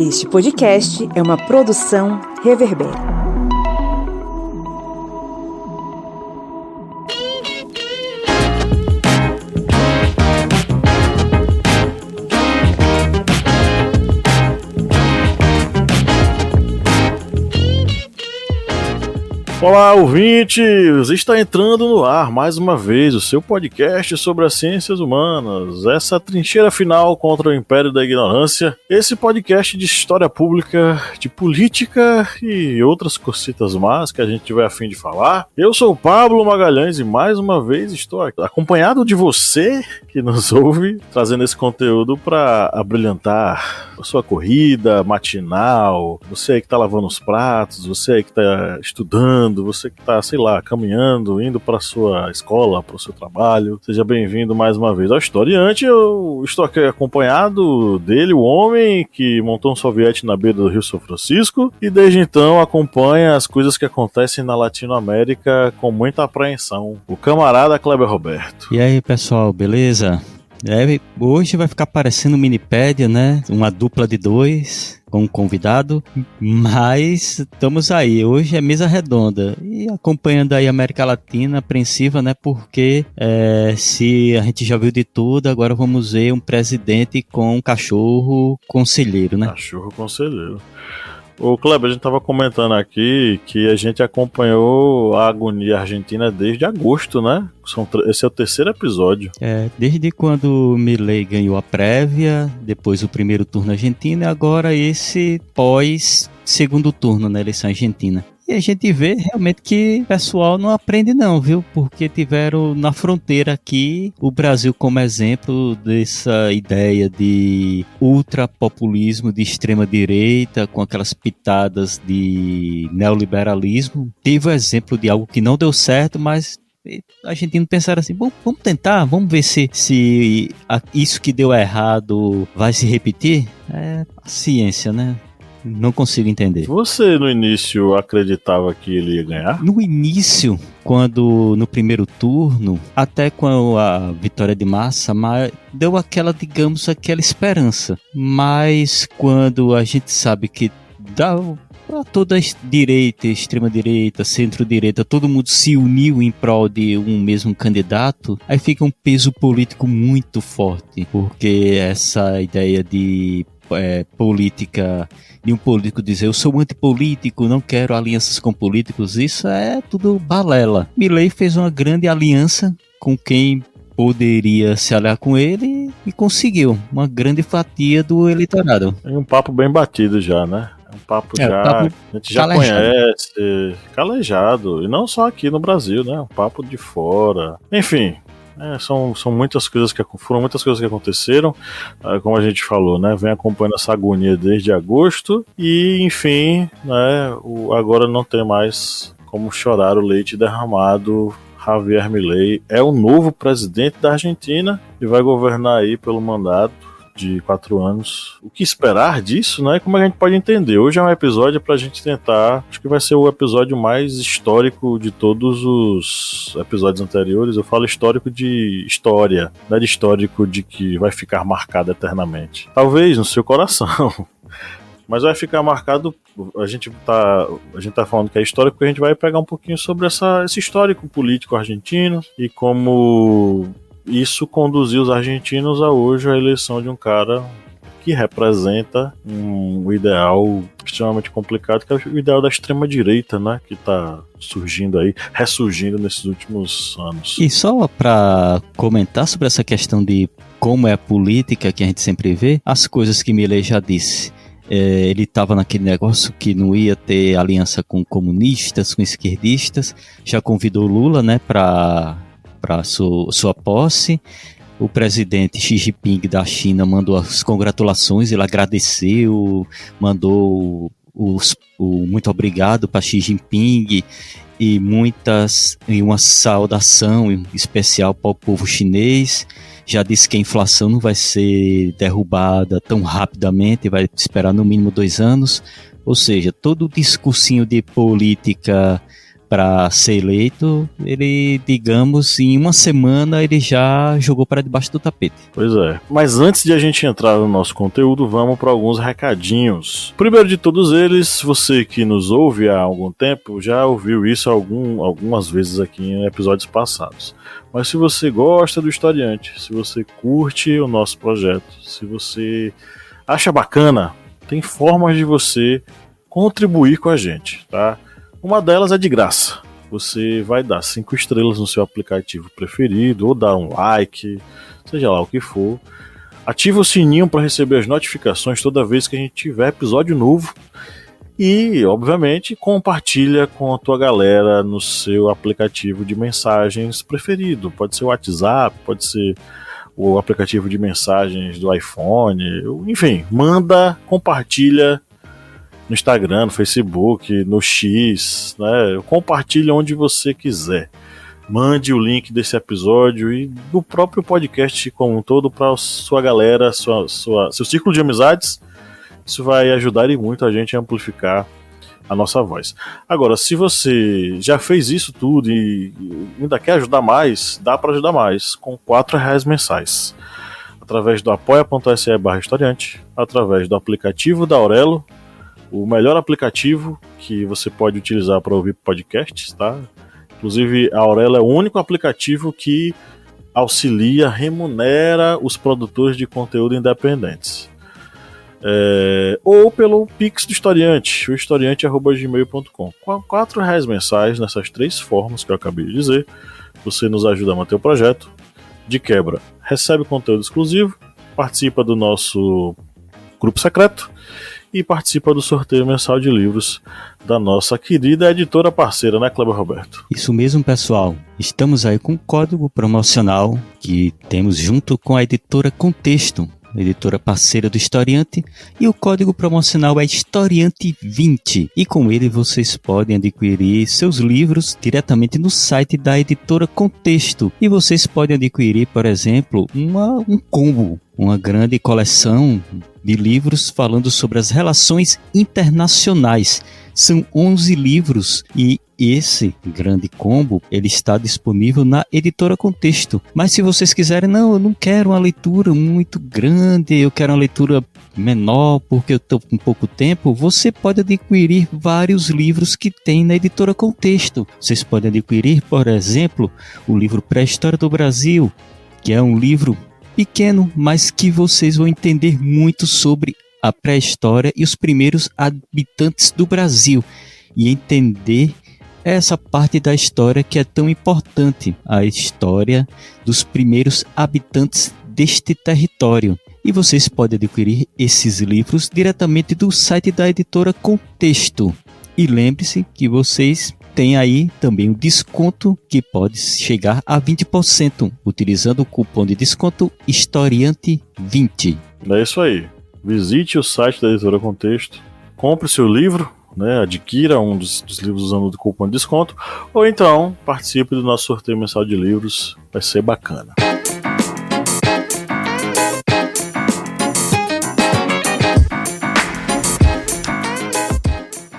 Este podcast é uma produção Reverber. Olá, ouvintes! Está entrando no ar mais uma vez o seu podcast sobre as ciências humanas, essa trincheira final contra o Império da Ignorância, esse podcast de história pública, de política e outras cositas más que a gente tiver a fim de falar. Eu sou o Pablo Magalhães e mais uma vez estou aqui, acompanhado de você que nos ouve, trazendo esse conteúdo para abrilhantar a sua corrida matinal, você aí que está lavando os pratos, você aí que está estudando, você que está, sei lá, caminhando, indo para sua escola, para o seu trabalho. Seja bem-vindo mais uma vez ao Historiante. Eu estou aqui acompanhado dele, o homem que montou um soviete na beira do Rio São Francisco e desde então acompanha as coisas que acontecem na Latinoamérica com muita apreensão. O camarada Kleber Roberto. E aí, pessoal, beleza? Hoje vai ficar parecendo um minipédia, né? Uma dupla de dois com um convidado, mas estamos aí. Hoje é mesa redonda e acompanhando aí a América Latina, apreensiva, né? Porque se a gente já viu de tudo, agora vamos ver um presidente com um cachorro conselheiro, né? Cachorro conselheiro. Ô Kleber, a gente estava comentando aqui que a gente acompanhou a agonia argentina desde agosto, né? Esse é o terceiro episódio. Desde quando Milei ganhou a prévia, depois o primeiro turno argentino e agora esse pós-segundo turno na eleição argentina. E a gente vê realmente que o pessoal não aprende não, viu? Porque tiveram na fronteira aqui o Brasil como exemplo dessa ideia de ultrapopulismo de extrema direita, com aquelas pitadas de neoliberalismo. Teve o exemplo de algo que não deu certo, mas a gente não pensaram assim, bom, vamos tentar, vamos ver se isso que deu errado vai se repetir. É a ciência, né? Não consigo entender. Você no início acreditava que ele ia ganhar? No início, no primeiro turno, até com a vitória de Massa, deu aquela esperança. Mas quando a gente sabe que toda a direita, extrema-direita, centro-direita, todo mundo se uniu em prol de um mesmo candidato, aí fica um peso político muito forte, porque essa ideia de política, de um político dizer eu sou antipolítico, não quero alianças com políticos, isso é tudo balela. Milei fez uma grande aliança com quem poderia se aliar com ele e conseguiu uma grande fatia do eleitorado. É um papo bem batido já, né? É um papo papo a gente já conhece, calejado, e não só aqui no Brasil, né? Um papo de fora. Enfim, são muitas coisas foram muitas coisas que aconteceram, como a gente falou, né? Vem acompanhando essa agonia desde agosto e, enfim, né? Agora não tem mais como chorar o leite derramado. Javier Milei é o novo presidente da Argentina e vai governar aí pelo mandato de 4 anos. O que esperar disso, né? Como a gente pode entender? Hoje é um episódio pra gente tentar, acho que vai ser o episódio mais histórico de todos os episódios anteriores. Eu falo histórico de história, não é de histórico de que vai ficar marcado eternamente. Talvez no seu coração. Mas vai ficar marcado, a gente tá falando que é histórico porque a gente vai pegar um pouquinho sobre esse histórico político argentino e como isso conduziu os argentinos a hoje a eleição de um cara que representa um ideal extremamente complicado, que é o ideal da extrema-direita, né? Que está ressurgindo nesses últimos anos. E só para comentar sobre essa questão de como é a política que a gente sempre vê, as coisas que Milei já disse. Ele estava naquele negócio que não ia ter aliança com comunistas, com esquerdistas, já convidou Lula, né, para sua posse. O presidente Xi Jinping da China mandou as congratulações, ele agradeceu, mandou o muito obrigado para Xi Jinping e uma saudação especial para o povo chinês. Já disse que a inflação não vai ser derrubada tão rapidamente, vai esperar no mínimo 2 anos. Ou seja, todo o discursinho de política para ser eleito, ele, digamos, em uma semana ele já jogou para debaixo do tapete. Pois é. Mas antes de a gente entrar no nosso conteúdo, vamos para alguns recadinhos. Primeiro de todos eles, você que nos ouve há algum tempo já ouviu isso algumas vezes aqui em episódios passados. Mas se você gosta do Historiante, se você curte o nosso projeto, se você acha bacana, tem formas de você contribuir com a gente, tá? Uma delas é de graça. Você vai dar 5 estrelas no seu aplicativo preferido, ou dar um like, seja lá o que for. Ativa o sininho para receber as notificações toda vez que a gente tiver episódio novo. E, obviamente, compartilha com a tua galera no seu aplicativo de mensagens preferido. Pode ser o WhatsApp, pode ser o aplicativo de mensagens do iPhone. Enfim, manda, compartilha no Instagram, no Facebook, no X, né? Compartilha onde você quiser. Mande o link desse episódio e do próprio podcast como um todo para sua galera, seu círculo de amizades. Isso vai ajudar e muito a gente a amplificar a nossa voz. Agora, se você já fez isso tudo e ainda quer ajudar mais, dá para ajudar mais com R$4 mensais. Através do apoia.se/historiante, através do aplicativo da Aurelo, o melhor aplicativo que você pode utilizar para ouvir podcasts, tá? Inclusive, a Aurelo é o único aplicativo que auxilia, remunera os produtores de conteúdo independentes. Ou pelo Pix do Historiante, o historiante@gmail.com. Com R$4 mensais, nessas 3 formas que eu acabei de dizer, você nos ajuda a manter o projeto. De quebra, recebe conteúdo exclusivo, participa do nosso grupo secreto e participa do sorteio mensal de livros da nossa querida editora parceira, né, Cleber Roberto? Isso mesmo, pessoal. Estamos aí com um código promocional que temos junto com a editora Contexto, editora parceira do Historiante, e o código promocional é Historiante20, e com ele vocês podem adquirir seus livros diretamente no site da editora Contexto, e vocês podem adquirir, por exemplo, um combo, uma grande coleção de livros falando sobre as relações internacionais. São 11 livros e esse grande combo ele está disponível na editora Contexto. Mas se vocês quiserem, não, eu não quero uma leitura muito grande, eu quero uma leitura menor porque eu estou com pouco tempo, você pode adquirir vários livros que tem na editora Contexto. Vocês podem adquirir, por exemplo, o livro Pré-História do Brasil, que é um livro pequeno, mas que vocês vão entender muito sobre a pré-história e os primeiros habitantes do Brasil, e entender essa parte da história que é tão importante, a história dos primeiros habitantes deste território. E vocês podem adquirir esses livros diretamente do site da editora Contexto. E lembre-se que vocês têm aí também um desconto que pode chegar a 20%, utilizando o cupom de desconto Historiante20. É isso aí. Visite o site da editora Contexto, compre seu livro, né, adquira um dos livros usando o cupom de desconto, ou então participe do nosso sorteio mensal de livros, vai ser bacana.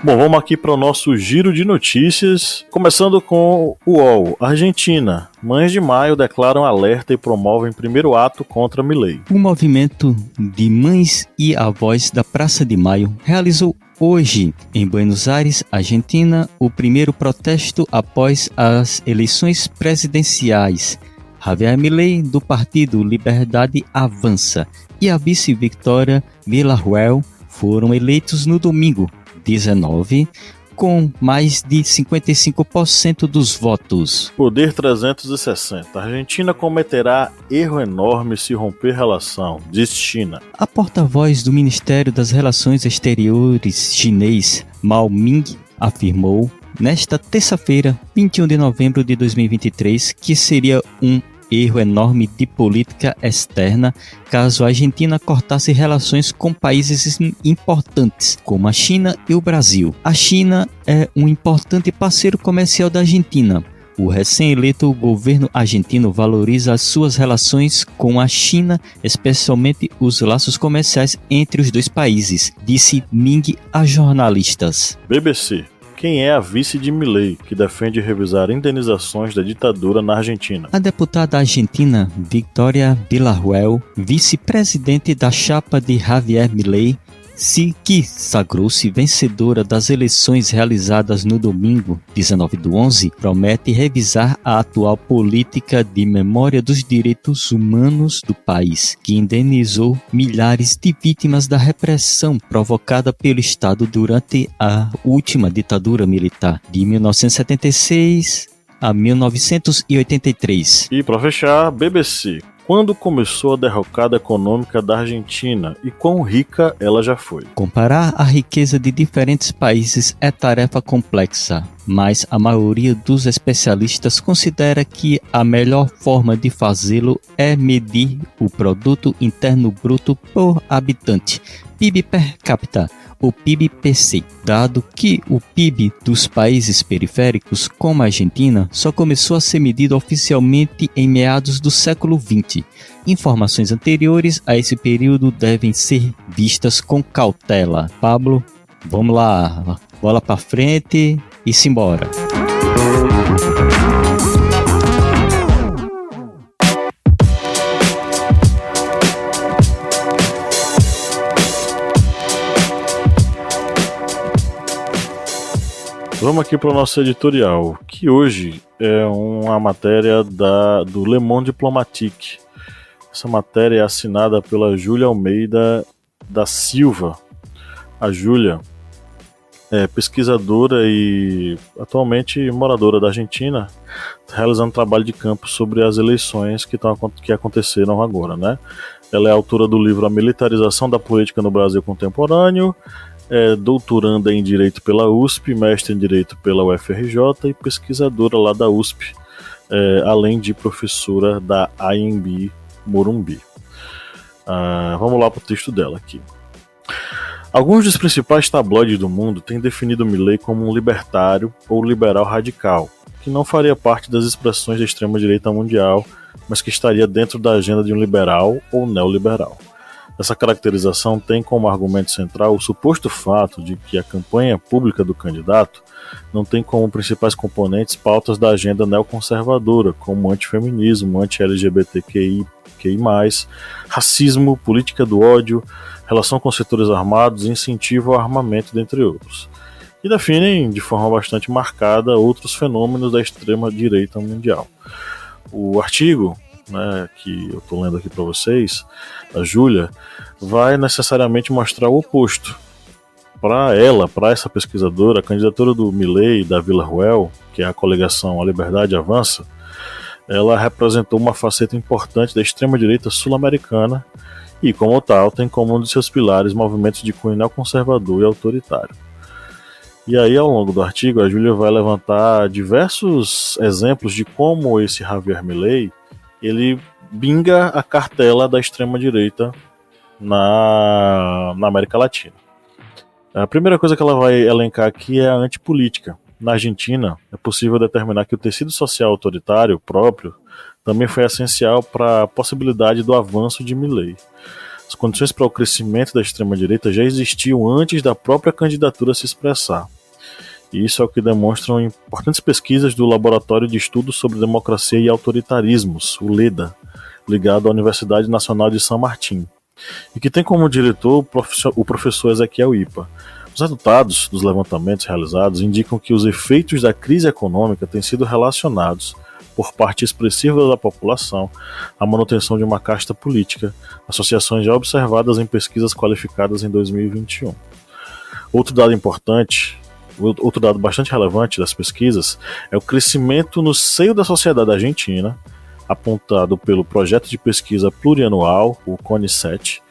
Bom, vamos aqui para o nosso giro de notícias, começando com o UOL. Argentina. Mães de Maio declaram alerta e promovem primeiro ato contra Milei. O movimento de mães e avós da Praça de Maio realizou hoje, em Buenos Aires, Argentina, o primeiro protesto após as eleições presidenciais. Javier Milei, do partido Liberdade Avança, e a vice Victoria Villarruel foram eleitos no domingo 19, com mais de 55% dos votos. Poder 360. A Argentina cometerá erro enorme se romper relação, diz China. A porta-voz do Ministério das Relações Exteriores chinês, Mao Ming, afirmou nesta terça-feira, 21 de novembro de 2023, que seria um erro enorme de política externa caso a Argentina cortasse relações com países importantes, como a China e o Brasil. A China é um importante parceiro comercial da Argentina. O recém-eleito governo argentino valoriza as suas relações com a China, especialmente os laços comerciais entre os dois países, disse Ming a jornalistas. BBC. Quem é a vice de Milei, que defende revisar indenizações da ditadura na Argentina? A deputada argentina Victoria Villarruel, vice-presidente da chapa de Javier Milei, que sagrou-se vencedora das eleições realizadas no domingo 19/11, promete revisar a atual política de memória dos direitos humanos do país, que indenizou milhares de vítimas da repressão provocada pelo Estado durante a última ditadura militar, de 1976 a 1983. E para fechar, BBC. Quando começou a derrocada econômica da Argentina e quão rica ela já foi? Comparar a riqueza de diferentes países é tarefa complexa, mas a maioria dos especialistas considera que a melhor forma de fazê-lo é medir o Produto Interno Bruto por habitante, PIB per capita, o PIB-PC, dado que o PIB dos países periféricos, como a Argentina, só começou a ser medido oficialmente em meados do século XX. Informações anteriores a esse período devem ser vistas com cautela. Pablo, vamos lá, bola para frente e simbora. Vamos aqui para o nosso editorial, que hoje é uma matéria do Le Monde Diplomatique. Essa matéria é assinada pela Júlia Almeida da Silva. A Júlia é pesquisadora e atualmente moradora da Argentina, realizando trabalho de campo sobre as eleições que aconteceram agora, né? Ela é autora do livro A Militarização da Política no Brasil Contemporâneo, é doutoranda em Direito pela USP, mestre em Direito pela UFRJ e pesquisadora lá da USP, além de professora da AMB Morumbi. Vamos lá para o texto dela aqui. Alguns dos principais tabloides do mundo têm definido Milei como um libertário ou liberal radical, que não faria parte das expressões da extrema-direita mundial, mas que estaria dentro da agenda de um liberal ou neoliberal. Essa caracterização tem como argumento central o suposto fato de que a campanha pública do candidato não tem como principais componentes pautas da agenda neoconservadora, como antifeminismo, anti-LGBTQI+, racismo, política do ódio, relação com setores armados e incentivo ao armamento, dentre outros. E definem de forma bastante marcada outros fenômenos da extrema-direita mundial. O artigo, né, que eu estou lendo aqui para vocês, a Júlia, vai necessariamente mostrar o oposto. Para essa pesquisadora, a candidatura do Milei e da Villarruel, que é a coligação A Liberdade Avança, ela representou uma faceta importante da extrema-direita sul-americana e, como tal, tem como um de seus pilares movimentos de cunho neoconservador e autoritário. E aí, ao longo do artigo, a Júlia vai levantar diversos exemplos de como esse Javier Milei ele binga a cartela da extrema-direita na América Latina. A primeira coisa que ela vai elencar aqui é a antipolítica. Na Argentina, é possível determinar que o tecido social autoritário próprio também foi essencial para a possibilidade do avanço de Milei. As condições para o crescimento da extrema-direita já existiam antes da própria candidatura se expressar. E isso é o que demonstram importantes pesquisas do Laboratório de Estudos sobre Democracia e Autoritarismos, o LEDA, ligado à Universidade Nacional de San Martín, e que tem como diretor o professor Ezequiel Ipa. Os resultados dos levantamentos realizados indicam que os efeitos da crise econômica têm sido relacionados, por parte expressiva da população, à manutenção de uma casta política, associações já observadas em pesquisas qualificadas em 2021. Outro dado bastante relevante das pesquisas é o crescimento no seio da sociedade argentina, apontado pelo projeto de pesquisa plurianual, o CONICET,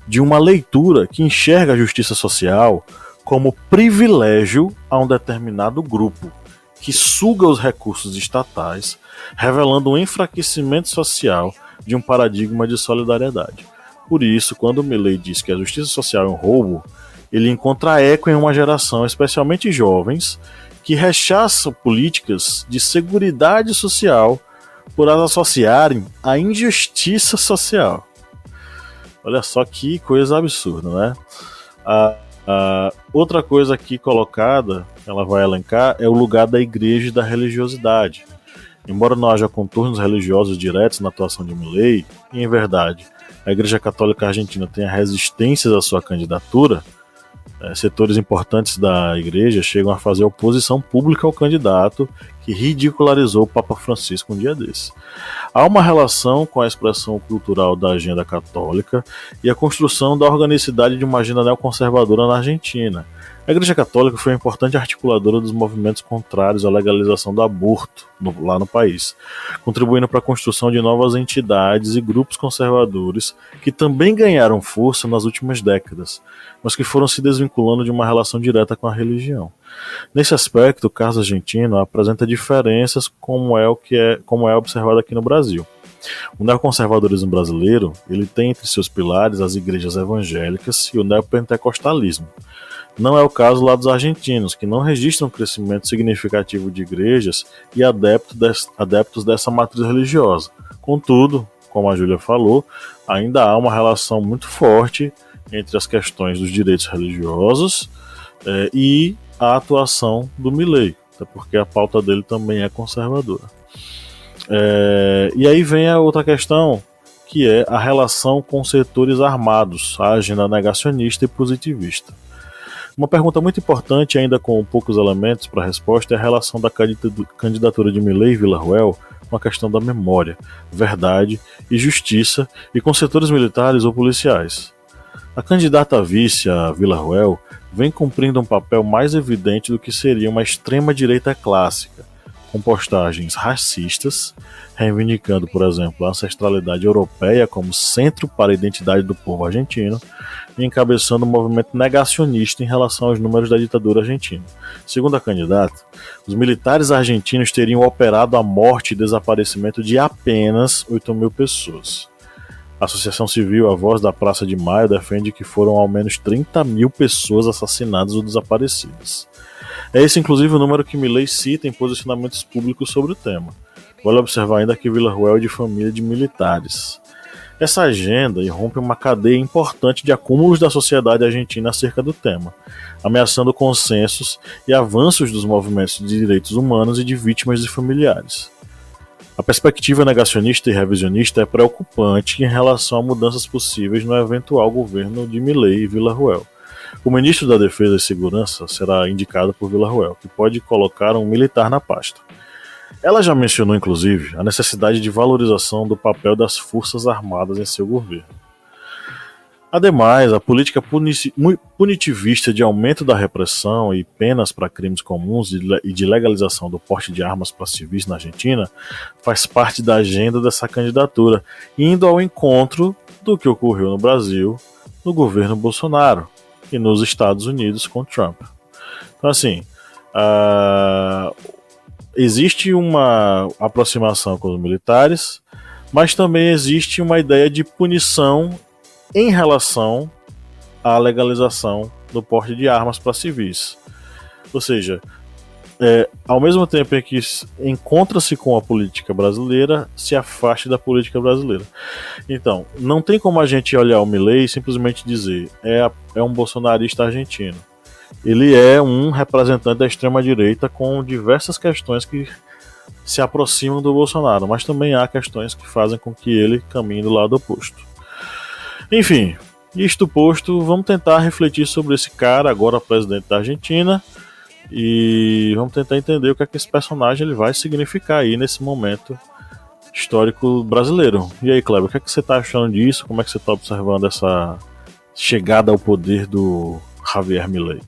de uma leitura que enxerga a justiça social como privilégio a um determinado grupo, que suga os recursos estatais, revelando um enfraquecimento social de um paradigma de solidariedade. Por isso, quando Milei diz que a justiça social é um roubo, ele encontra eco em uma geração, especialmente jovens, que rechaçam políticas de seguridade social por as associarem à injustiça social. Olha só que coisa absurda, né? Outra coisa aqui colocada, ela vai elencar, é o lugar da igreja e da religiosidade. Embora não haja contornos religiosos diretos na atuação de Milei, e em verdade a Igreja Católica Argentina tenha resistências à sua candidatura, setores importantes da igreja chegam a fazer oposição pública ao candidato que ridicularizou o Papa Francisco um dia desse. Há uma relação com a expressão cultural da agenda católica e a construção da organicidade de uma agenda neoconservadora na Argentina. A Igreja Católica foi uma importante articuladora dos movimentos contrários à legalização do aborto lá no país, contribuindo para a construção de novas entidades e grupos conservadores que também ganharam força nas últimas décadas, mas que foram se desvinculando de uma relação direta com a religião. Nesse aspecto, o caso argentino apresenta diferenças como é observado aqui no Brasil. O neoconservadorismo brasileiro ele tem entre seus pilares as igrejas evangélicas e o neopentecostalismo. Não é o caso lá dos argentinos, que não registram um crescimento significativo de igrejas e adeptos dessa matriz religiosa. Contudo, como a Júlia falou, ainda há uma relação muito forte entre as questões dos direitos religiosos e a atuação do Milei, até porque a pauta dele também é conservadora. E aí vem a outra questão, que é a relação com setores armados, a agenda negacionista e positivista. Uma pergunta muito importante, ainda com poucos elementos para a resposta, é a relação da candidatura de Milei e Villarruel com a questão da memória, verdade e justiça e com setores militares ou policiais. A candidata a vice, a Villarruel, vem cumprindo um papel mais evidente do que seria uma extrema-direita clássica, com postagens racistas, reivindicando, por exemplo, a ancestralidade europeia como centro para a identidade do povo argentino e encabeçando um movimento negacionista em relação aos números da ditadura argentina. Segundo a candidata, os militares argentinos teriam operado a morte e desaparecimento de apenas 8.000 pessoas. A Associação Civil A Voz da Praça de Maio defende que foram ao menos 30.000 pessoas assassinadas ou desaparecidas. É esse inclusive o número que Milei cita em posicionamentos públicos sobre o tema. Vale observar ainda que Villarruel é de família de militares. Essa agenda irrompe uma cadeia importante de acúmulos da sociedade argentina acerca do tema, ameaçando consensos e avanços dos movimentos de direitos humanos e de vítimas e familiares. A perspectiva negacionista e revisionista é preocupante em relação a mudanças possíveis no eventual governo de Milei e Villarruel. O ministro da Defesa e Segurança será indicado por Villarruel, que pode colocar um militar na pasta. Ela já mencionou, inclusive, a necessidade de valorização do papel das Forças Armadas em seu governo. Ademais, a política punitivista de aumento da repressão e penas para crimes comuns e de legalização do porte de armas para civis na Argentina faz parte da agenda dessa candidatura, indo ao encontro do que ocorreu no Brasil no governo Bolsonaro e nos Estados Unidos com Trump. Então, assim, existe uma aproximação com os militares, mas também existe uma ideia de punição em relação à legalização do porte de armas para civis. Ou seja, ao mesmo tempo em que encontra-se com a política brasileira, se afaste da política brasileira. Então, não tem como a gente olhar o Milei e simplesmente dizer é um bolsonarista argentino. Ele é um representante da extrema-direita com diversas questões que se aproximam do Bolsonaro, mas também há questões que fazem com que ele caminhe do lado oposto. Enfim, isto posto, vamos tentar refletir sobre esse cara, agora presidente da Argentina, e vamos tentar entender o que é que esse personagem ele vai significar aí nesse momento histórico brasileiro. E aí, Kleber, o que é que você está achando disso? Como é que você está observando essa chegada ao poder do Javier Milei?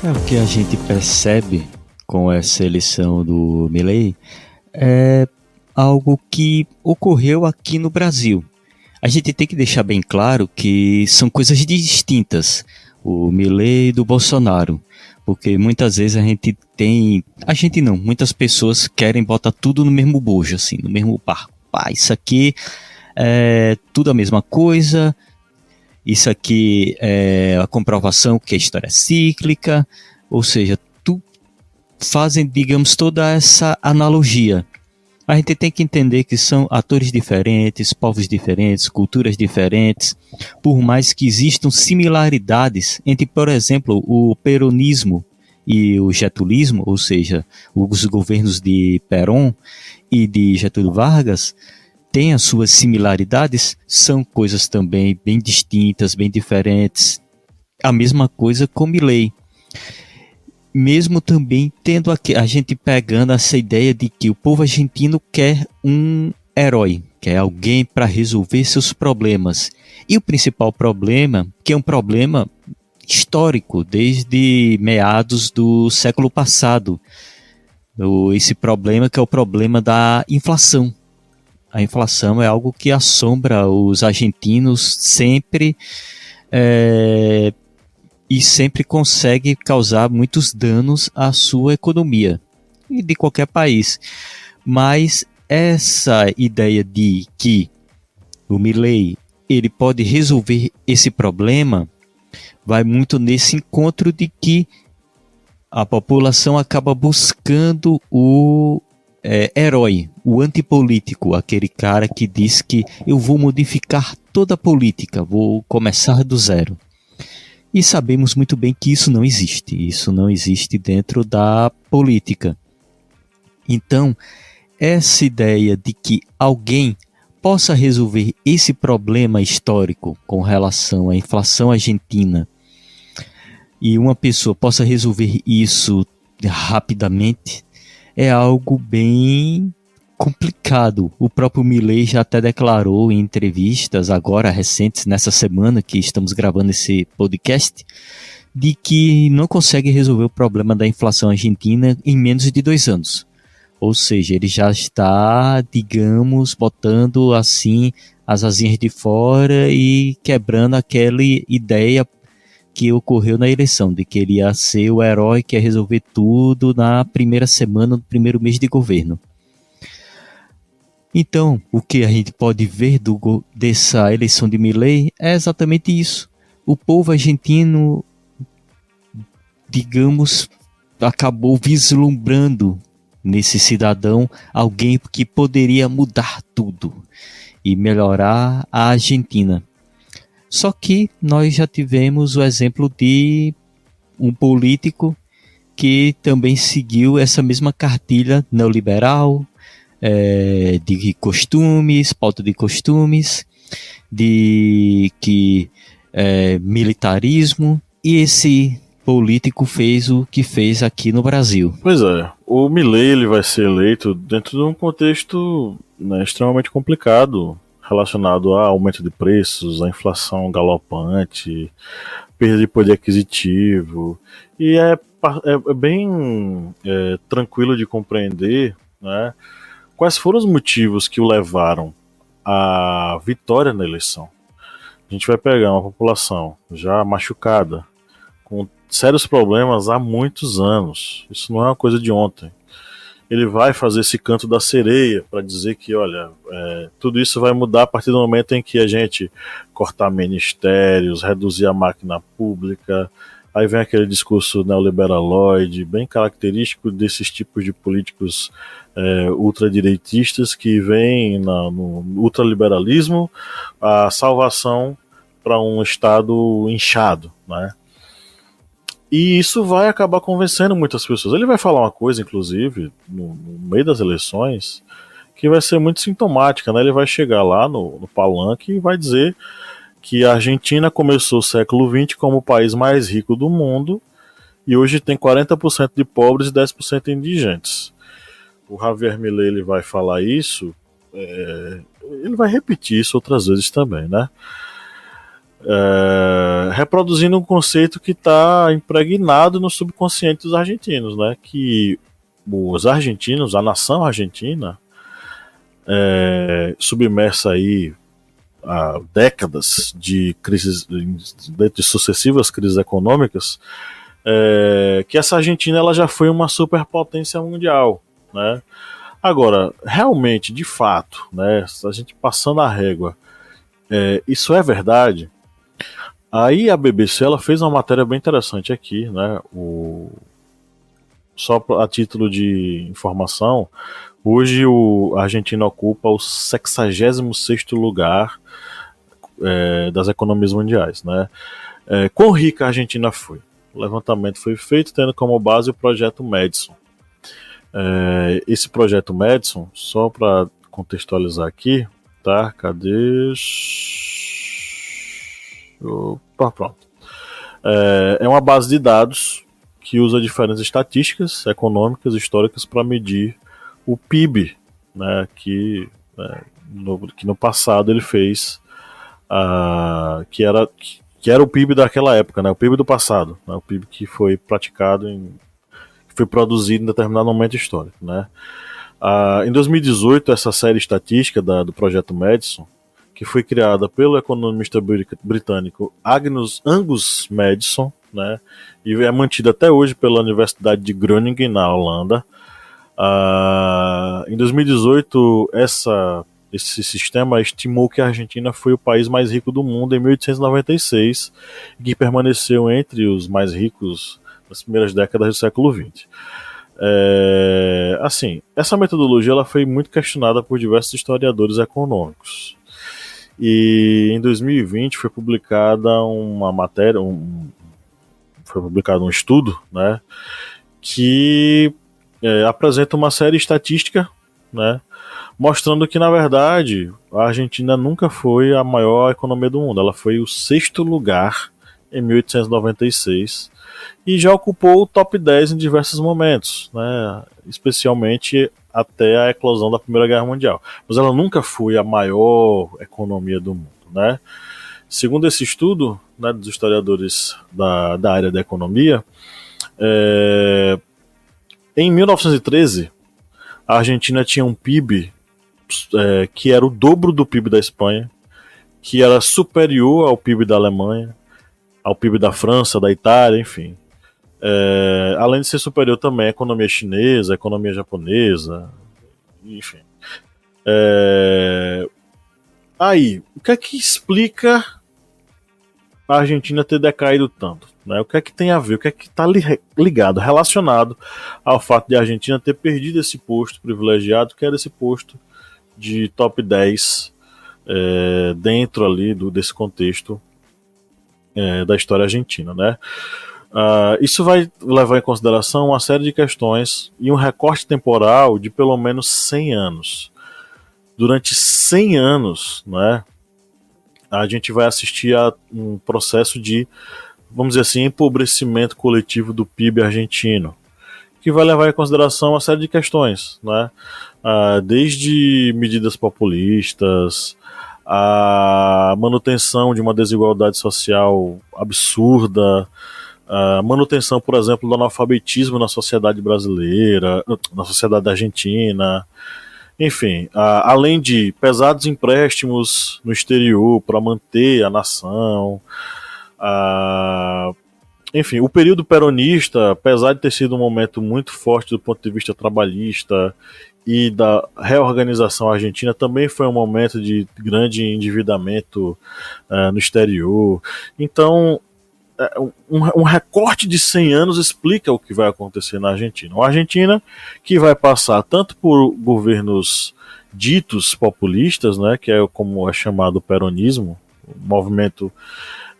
O que a gente percebe com essa eleição do Milei é algo que ocorreu aqui no Brasil. A gente tem que deixar bem claro que são coisas distintas, o Milei do Bolsonaro, porque muitas vezes muitas pessoas querem botar tudo no mesmo bojo, assim, no mesmo barco. Isso aqui é tudo a mesma coisa. isso aqui é a comprovação que a história é cíclica, ou seja, fazem, digamos, toda essa analogia. A gente tem que entender que são atores diferentes, povos diferentes, culturas diferentes, por mais que existam similaridades entre, por exemplo, o peronismo e o getulismo, ou seja, os governos de Perón e de Getúlio Vargas, têm as suas similaridades, são coisas também bem distintas, bem diferentes. A mesma coisa com Milei. Mesmo também tendo aqui, a gente pegando essa ideia de que o povo argentino quer um herói, quer alguém para resolver seus problemas. E o principal problema, que é um problema histórico, desde meados do século passado, esse problema que é o problema da inflação. A inflação é algo que assombra os argentinos sempre, e sempre consegue causar muitos danos à sua economia e de qualquer país. Mas essa ideia de que o Milei ele pode resolver esse problema vai muito nesse encontro de que a população acaba buscando o herói, o antipolítico, aquele cara que diz que eu vou modificar toda a política, vou começar do zero. E sabemos muito bem que isso não existe dentro da política. Então, essa ideia de que alguém possa resolver esse problema histórico com relação à inflação argentina e uma pessoa possa resolver isso rapidamente é algo bem complicado. O próprio Milei já até declarou em entrevistas agora recentes, nessa semana que estamos gravando esse podcast, de que não consegue resolver o problema da inflação argentina em menos de 2 anos. Ou seja, ele já está, digamos, botando assim as asinhas de fora e quebrando aquela ideia que ocorreu na eleição, de que ele ia ser o herói que ia resolver tudo na primeira semana do primeiro mês de governo. Então, o que a gente pode ver dessa eleição de Milei é exatamente isso. O povo argentino, digamos, acabou vislumbrando nesse cidadão alguém que poderia mudar tudo e melhorar a Argentina. Só que nós já tivemos o exemplo de um político que também seguiu essa mesma cartilha neoliberal, de costumes, pauta de costumes, de militarismo, e esse político fez o que fez aqui no Brasil. Pois é, o Milei ele vai ser eleito dentro de um contexto, né, extremamente complicado, relacionado a aumento de preços, a inflação galopante, perda de poder aquisitivo, e é bem tranquilo de compreender, né, quais foram os motivos que o levaram à vitória na eleição. A gente vai pegar uma população já machucada, com sérios problemas há muitos anos. Isso não é uma coisa de ontem. Ele vai fazer esse canto da sereia para dizer que, olha, tudo isso vai mudar a partir do momento em que a gente cortar ministérios, reduzir a máquina pública. Aí vem aquele discurso neoliberaloide, bem característico desses tipos de políticos ultradireitistas que vêm no ultraliberalismo a salvação para um Estado inchado, né? E isso vai acabar convencendo muitas pessoas. Ele vai falar uma coisa, inclusive, no meio das eleições, que vai ser muito sintomática, né? Ele vai chegar lá no palanque e vai dizer que a Argentina começou o século XX como o país mais rico do mundo e hoje tem 40% de pobres e 10% indigentes. O Javier Milei ele vai falar isso, ele vai repetir isso outras vezes também, né? Reproduzindo um conceito que está impregnado no subconsciente dos argentinos, né? Que os argentinos, a nação argentina, submersa aí há décadas de crises, de sucessivas crises econômicas, que essa Argentina ela já foi uma superpotência mundial, né? Agora, realmente, de fato, né, a gente passando a régua, isso é verdade? Aí a BBC ela fez uma matéria bem interessante aqui, né? Só a título de informação, hoje a Argentina ocupa o 66º lugar das economias mundiais, né? Quão rica a Argentina foi? O levantamento foi feito tendo como base o projeto Madison. Esse projeto Madison, só para contextualizar aqui, tá? Cadê? Opa, pronto. É uma base de dados que usa diferentes estatísticas econômicas históricas para medir o PIB, né, que no passado ele fez, que era o PIB daquela época, né, o PIB do passado, né, o PIB que foi praticado, que foi produzido em determinado momento histórico. Né. Em 2018, essa série estatística do projeto Madison, que foi criada pelo economista britânico Angus Madison, né, e é mantida até hoje pela Universidade de Groningen, na Holanda. Em 2018, esse sistema estimou que a Argentina foi o país mais rico do mundo em 1896 e que permaneceu entre os mais ricos nas primeiras décadas do século XX. Assim, essa metodologia ela foi muito questionada por diversos historiadores econômicos. E em 2020 foi publicada uma matéria, foi publicado um estudo, né, que apresenta uma série estatística, né, mostrando que, na verdade, a Argentina nunca foi a maior economia do mundo. Ela foi o 6º lugar em 1896 e já ocupou o top 10 em diversos momentos, né, especialmente até a eclosão da Primeira Guerra Mundial. Mas ela nunca foi a maior economia do mundo, né? Segundo esse estudo, né, dos historiadores da área da economia, em 1913, a Argentina tinha um PIB que era o dobro do PIB da Espanha, que era superior ao PIB da Alemanha, ao PIB da França, da Itália, enfim. Além de ser superior também à economia chinesa, à economia japonesa, enfim. Aí, o que é que explica a Argentina ter decaído tanto? Né? O que é que tem a ver? O que é que está ligado, relacionado ao fato de a Argentina ter perdido esse posto privilegiado, que era esse posto de top 10 dentro ali desse contexto da história argentina, né? Isso vai levar em consideração uma série de questões e um recorte temporal de pelo menos 100 anos. Durante 100 anos, né, a gente vai assistir a um processo de, vamos dizer assim, empobrecimento coletivo do PIB argentino, que vai levar em consideração uma série de questões, né, desde medidas populistas, a manutenção de uma desigualdade social absurda, a manutenção, por exemplo, do analfabetismo na sociedade brasileira, na sociedade argentina, enfim, além de pesados empréstimos no exterior para manter a nação, enfim, o período peronista, apesar de ter sido um momento muito forte do ponto de vista trabalhista e da reorganização argentina, também foi um momento de grande endividamento no exterior. Então, um recorte de 100 anos explica o que vai acontecer na Argentina. Uma Argentina que vai passar tanto por governos ditos populistas, né, que é como é chamado o peronismo, um movimento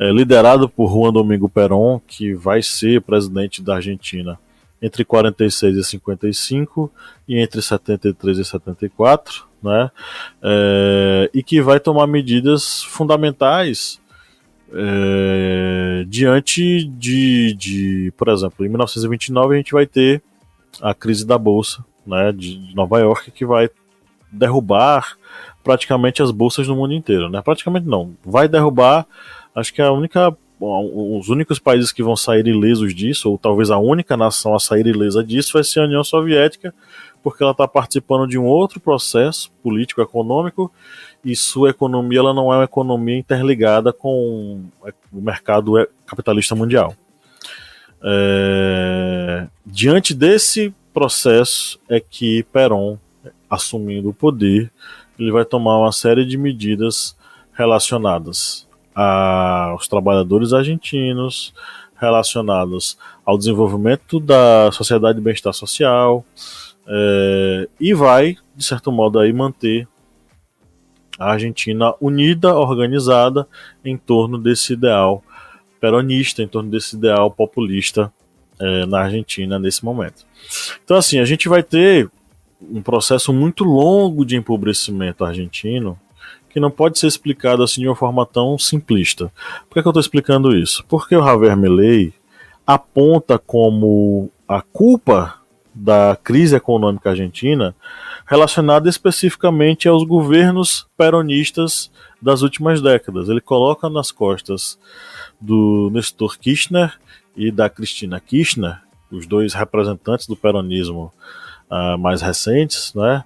liderado por Juan Domingo Perón, que vai ser presidente da Argentina entre 46 e 55 e entre 73 e 74, né, e que vai tomar medidas fundamentais diante por exemplo, em 1929 a gente vai ter a crise da Bolsa, né, de Nova York, que vai derrubar praticamente as bolsas no mundo inteiro, né? Praticamente não, vai derrubar, acho que os únicos países que vão sair ilesos disso, ou talvez a única nação a sair ilesa disso, vai ser a União Soviética, porque ela está participando de um outro processo político-econômico e sua economia ela não é uma economia interligada com o mercado capitalista mundial. Diante desse processo é que Perón, assumindo o poder, ele vai tomar uma série de medidas relacionadas aos trabalhadores argentinos, relacionadas ao desenvolvimento da sociedade de bem-estar social, e vai, de certo modo, aí manter a Argentina unida, organizada em torno desse ideal peronista, em torno desse ideal populista na Argentina nesse momento. Então, assim, a gente vai ter um processo muito longo de empobrecimento argentino que não pode ser explicado assim de uma forma tão simplista. Por que eu estou explicando isso? Porque o Javier Milei aponta como a culpa da crise econômica argentina relacionada especificamente aos governos peronistas das últimas décadas. Ele coloca nas costas do Néstor Kirchner e da Cristina Kirchner, os dois representantes do peronismo mais recentes, né?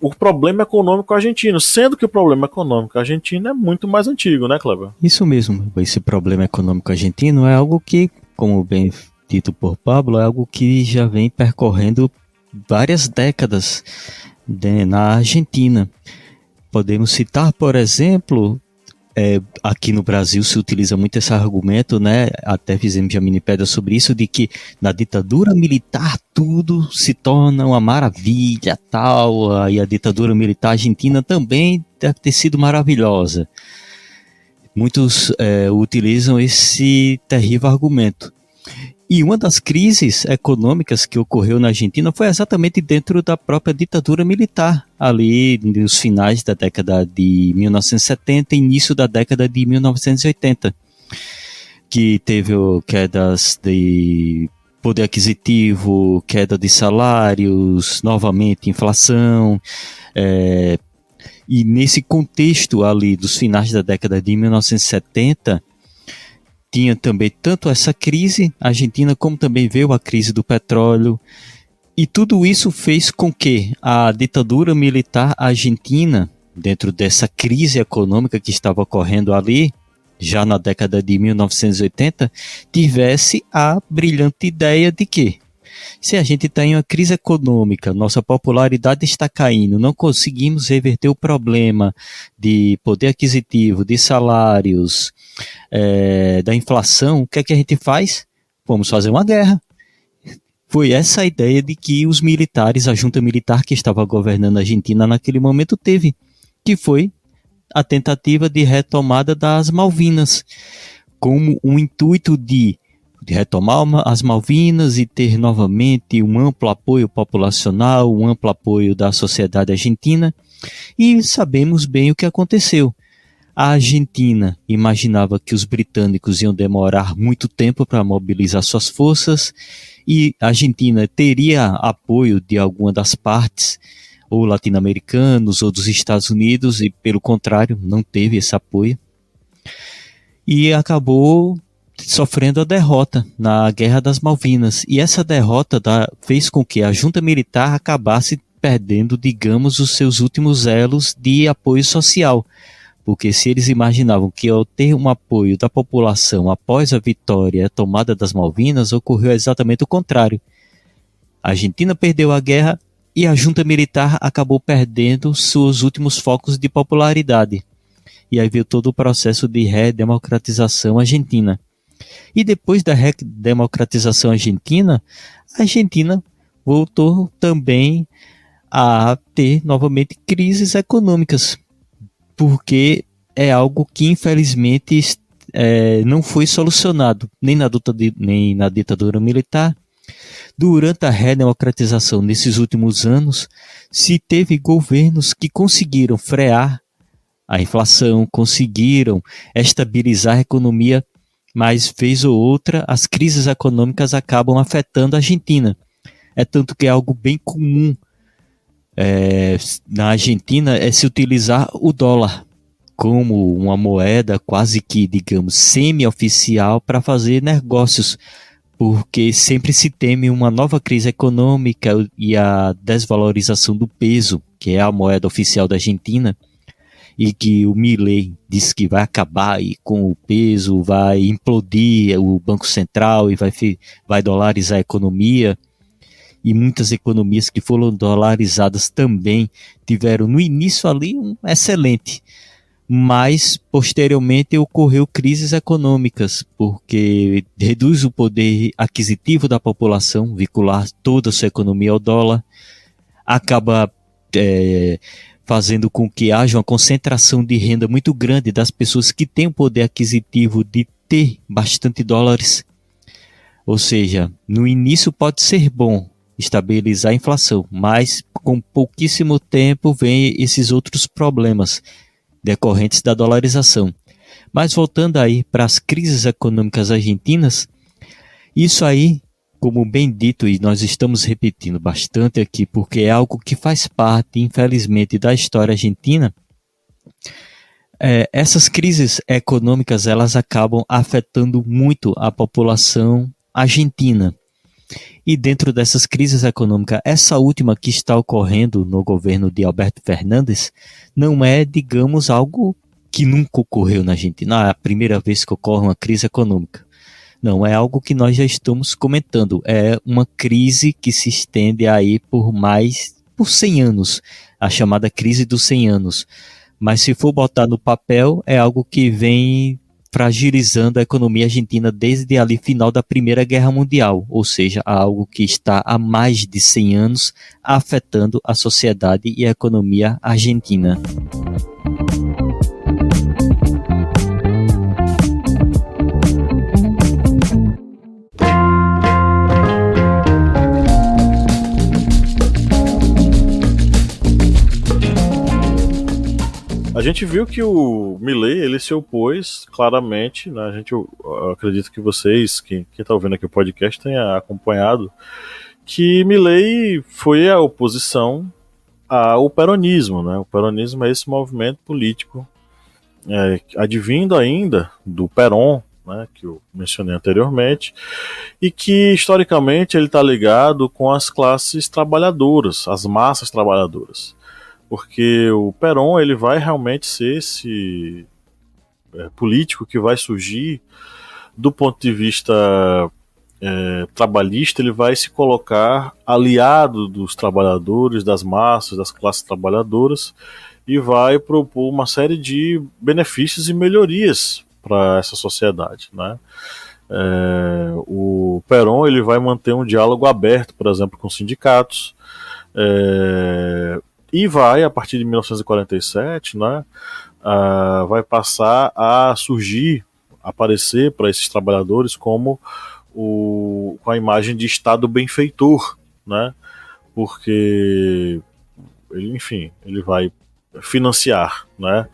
O problema econômico argentino, sendo que o problema econômico argentino é muito mais antigo, né, Kleber? Isso mesmo, esse problema econômico argentino é algo que, como bem dito por Pablo, é algo que já vem percorrendo várias décadas na Argentina. Podemos citar, por exemplo, aqui no Brasil se utiliza muito esse argumento, né? Até fizemos já minipédia sobre isso, de que na ditadura militar tudo se torna uma maravilha, tal, e a ditadura militar argentina também deve ter sido maravilhosa. Muitos utilizam esse terrível argumento. E uma das crises econômicas que ocorreu na Argentina foi exatamente dentro da própria ditadura militar, ali nos finais da década de 1970 e início da década de 1980, que teve quedas de poder aquisitivo, queda de salários, novamente inflação, e nesse contexto ali dos finais da década de 1970, tinha também tanto essa crise argentina, como também veio a crise do petróleo, e tudo isso fez com que a ditadura militar argentina, dentro dessa crise econômica que estava ocorrendo ali, já na década de 1980, tivesse a brilhante ideia de que, se a gente tem uma crise econômica, nossa popularidade está caindo, não conseguimos reverter o problema de poder aquisitivo, de salários, da inflação, o que é que a gente faz? Vamos fazer uma guerra. Foi essa a ideia de que os militares, a junta militar que estava governando a Argentina naquele momento teve, que foi a tentativa de retomada das Malvinas, como um intuito de retomar as Malvinas e ter novamente um amplo apoio populacional, um amplo apoio da sociedade argentina, e sabemos bem o que aconteceu. A Argentina imaginava que os britânicos iam demorar muito tempo para mobilizar suas forças e a Argentina teria apoio de alguma das partes, ou latino-americanos, ou dos Estados Unidos, e pelo contrário, não teve esse apoio. E acabou sofrendo a derrota na Guerra das Malvinas. E essa derrota fez com que a junta militar acabasse perdendo, digamos, os seus últimos elos de apoio social. Porque se eles imaginavam que ao ter um apoio da população após a vitória e a tomada das Malvinas, ocorreu exatamente o contrário. A Argentina perdeu a guerra e a junta militar acabou perdendo seus últimos focos de popularidade. E aí veio todo o processo de redemocratização argentina. E depois da redemocratização argentina, a Argentina voltou também a ter novamente crises econômicas, porque é algo que infelizmente não foi solucionado nem na ditadura militar. Durante a redemocratização nesses últimos anos, se teve governos que conseguiram frear a inflação, conseguiram estabilizar a economia, mas vez ou outra as crises econômicas acabam afetando a Argentina. É tanto que é algo bem comum na Argentina se utilizar o dólar como uma moeda quase que, digamos, semi-oficial para fazer negócios, porque sempre se teme uma nova crise econômica e a desvalorização do peso, que é a moeda oficial da Argentina, e que o Milei disse que vai acabar e com o peso vai implodir o Banco Central e vai dolarizar a economia. E muitas economias que foram dolarizadas também tiveram no início ali um excelente, mas posteriormente ocorreu crises econômicas, porque reduz o poder aquisitivo da população, vincular toda a sua economia ao dólar, acaba fazendo com que haja uma concentração de renda muito grande das pessoas que têm o poder aquisitivo de ter bastante dólares. Ou seja, no início pode ser bom estabilizar a inflação, mas com pouquíssimo tempo vem esses outros problemas decorrentes da dolarização. Mas voltando aí para as crises econômicas argentinas, isso aí, como bem dito, e nós estamos repetindo bastante aqui, porque é algo que faz parte, infelizmente, da história argentina, essas crises econômicas elas acabam afetando muito a população argentina. E dentro dessas crises econômicas, essa última que está ocorrendo no governo de Alberto Fernandes não é, digamos, algo que nunca ocorreu na Argentina. É a primeira vez que ocorre uma crise econômica. Não, é algo que nós já estamos comentando. É uma crise que se estende aí por 100 anos, a chamada crise dos 100 anos. Mas se for botar no papel, é algo que vem fragilizando a economia argentina desde ali final da Primeira Guerra Mundial, ou seja, algo que está há mais de 100 anos afetando a sociedade e a economia argentina. A gente viu que o Milei, ele se opôs claramente, né? Eu acredito que vocês, quem está ouvindo aqui o podcast, tenha acompanhado, que Milei foi a oposição ao peronismo, né? O peronismo é esse movimento político, advindo ainda do Perón, né, que eu mencionei anteriormente, e que historicamente ele está ligado com as classes trabalhadoras, as massas trabalhadoras. Porque o Perón ele vai realmente ser esse político que vai surgir do ponto de vista trabalhista, ele vai se colocar aliado dos trabalhadores, das massas, das classes trabalhadoras, e vai propor uma série de benefícios e melhorias para essa sociedade, né? O Perón ele vai manter um diálogo aberto, por exemplo, com sindicatos, e vai, a partir de 1947, né, vai passar a surgir, aparecer para esses trabalhadores como com a imagem de Estado benfeitor, né, porque ele vai financiar, né,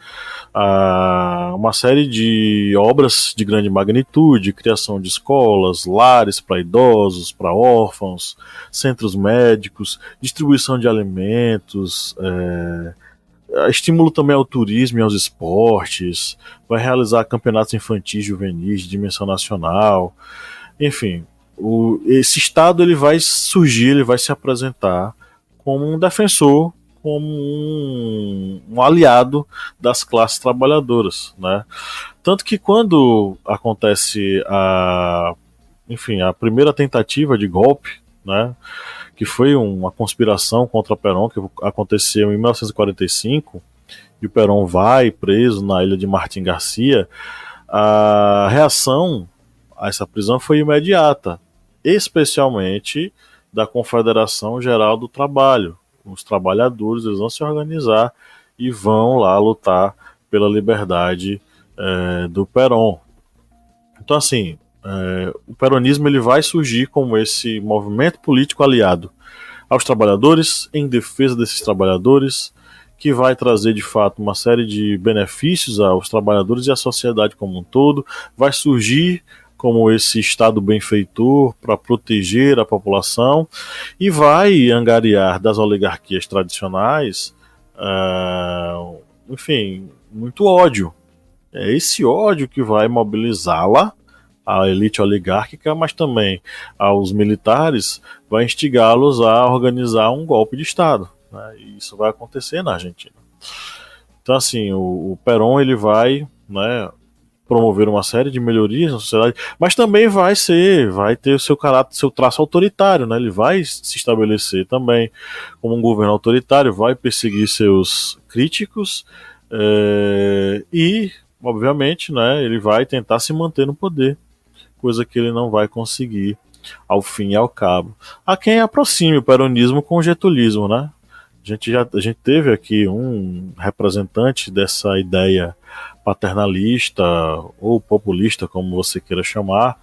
uma série de obras de grande magnitude, criação de escolas, lares para idosos, para órfãos, centros médicos, distribuição de alimentos, estímulo também ao turismo e aos esportes, vai realizar campeonatos infantis juvenis de dimensão nacional, enfim, esse Estado ele vai surgir, ele vai se apresentar como um defensor, como um aliado das classes trabalhadoras, né? Tanto que quando acontece a primeira tentativa de golpe, né, que foi uma conspiração contra Perón, que aconteceu em 1945, e o Perón vai preso na ilha de Martim Garcia, a reação a essa prisão foi imediata, especialmente da Confederação Geral do Trabalho. Os trabalhadores eles vão se organizar e vão lá lutar pela liberdade do Perón. Então, assim, o peronismo ele vai surgir como esse movimento político aliado aos trabalhadores, em defesa desses trabalhadores, que vai trazer de fato uma série de benefícios aos trabalhadores e à sociedade como um todo, vai surgir como esse Estado benfeitor para proteger a população e vai angariar das oligarquias tradicionais, muito ódio. É esse ódio que vai mobilizá-la, a elite oligárquica, mas também aos militares, vai instigá-los a organizar um golpe de Estado, né? E isso vai acontecer na Argentina. Então, assim, o Perón ele vai, né, promover uma série de melhorias na sociedade, mas também vai ter o seu caráter, seu traço autoritário, né? Ele vai se estabelecer também como um governo autoritário, vai perseguir seus críticos, E, obviamente, né, ele vai tentar se manter no poder, coisa que ele não vai conseguir ao fim e ao cabo. Há quem aproxime o peronismo com o getulismo, né? A gente teve aqui um representante dessa ideia paternalista ou populista, como você queira chamar,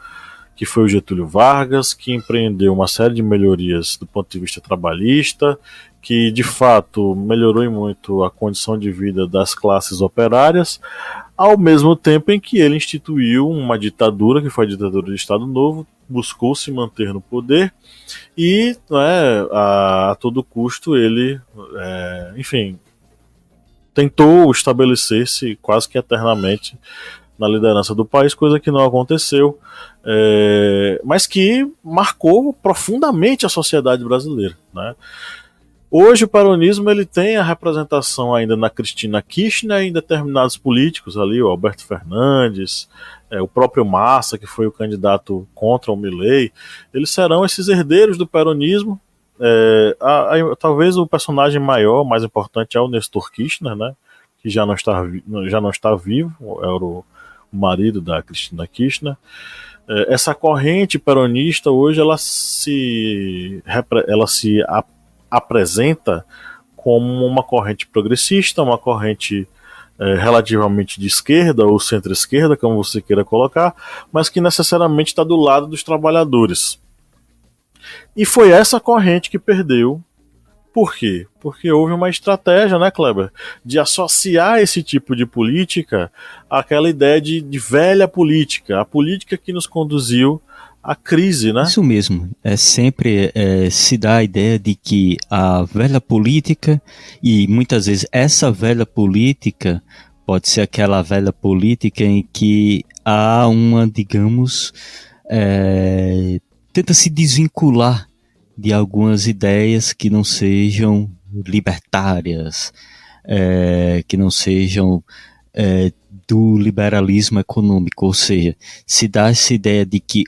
que foi o Getúlio Vargas, que empreendeu uma série de melhorias do ponto de vista trabalhista, que de fato melhorou em muito a condição de vida das classes operárias, ao mesmo tempo em que ele instituiu uma ditadura, que foi a ditadura do Estado Novo, buscou se manter no poder e, né, a todo custo ele, enfim, tentou estabelecer-se quase que eternamente na liderança do país, coisa que não aconteceu, mas que marcou profundamente a sociedade brasileira, né? Hoje o peronismo ele tem a representação ainda na Cristina Kirchner e em determinados políticos ali, o Alberto Fernandes, o próprio Massa, que foi o candidato contra o Milei. Eles serão esses herdeiros do peronismo. Talvez o personagem maior, mais importante, é o Nestor Kirchner, né, que já não está vivo, era o marido da Cristina Kirchner. Essa corrente peronista hoje ela se apresenta como uma corrente progressista, uma corrente relativamente de esquerda ou centro-esquerda, como você queira colocar, mas que necessariamente está do lado dos trabalhadores. E foi essa corrente que perdeu. Por quê? Porque houve uma estratégia, né, Kleber, de associar esse tipo de política àquela ideia de velha política, a política que nos conduziu a crise, né? Isso mesmo, sempre se dá a ideia de que a velha política, e muitas vezes essa velha política pode ser aquela velha política em que há uma, digamos, tenta se desvincular de algumas ideias que não sejam libertárias, que não sejam do liberalismo econômico, ou seja, se dá essa ideia de que